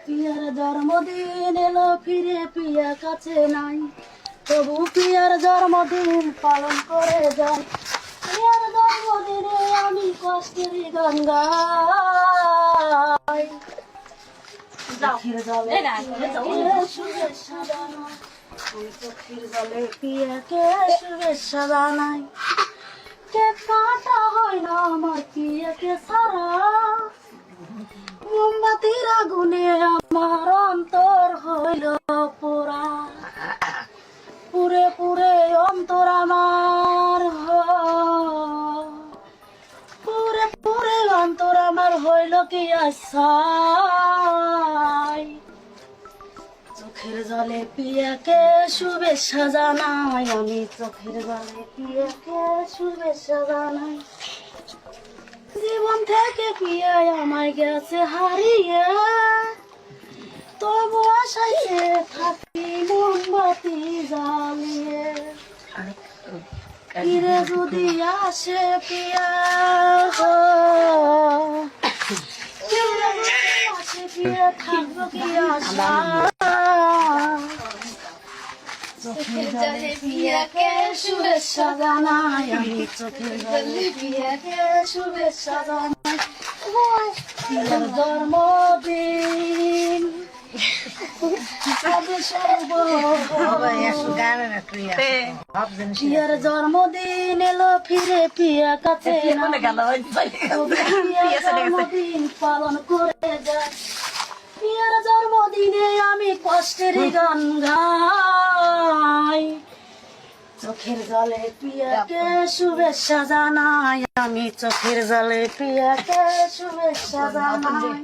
Peer জন্মদিন এলো ফিরে পিয়া কাছে নাই, তবু পিয়ার জন্মদিন পালন করে যাই। পিয়ার জন্মদিনে আমি কষ্টের গান গাই। চোখের জলে শুভেচ্ছা জানাই, চোখের জলে পিয়াকে শুভেচ্ছা জানাই। কেক কাটা হয় না আমার পিয়াকে ছাড়া, মোমবাতির আগুনে আমার অন্তর হইল পোড়া। পুরে পুরে অন্তর আমার, পুরে পুরে অন্তর আমার হইল কি আশায়। চোখের জলে পিয়াকে শুভেচ্ছা জানাই, আমি চোখের জলে পিয়াকে শুভেচ্ছা জানাই। জীবন থেকে পিয়ায় আমায় গেছে হারিয়ে, তবু আশাইয়ে থাকি মোমবাতি জ্বালিয়ে। ফিরে যদি আসে পিয়া, ফিরে যদি আসে পিয়া থাকবো কি আশা। চোখের জলে পিয়াকে শুভেচ্ছা জানাই, আমি চোখের জলে পিয়াকে শুভেচ্ছা জানাই। পিয়ার জন্মদিন পিয়ার জন্মদিন এলো ফিরে পিয়া কাছে জন্মদিন পালন করে যায়। পিয়ার জন্মদিনে আমি কষ্টের গান গাই। চোখের জলে পিয়াকে শুভেচ্ছা জানাই, আমি চোখের জলে পিয়াকে শুভেচ্ছা জানাই।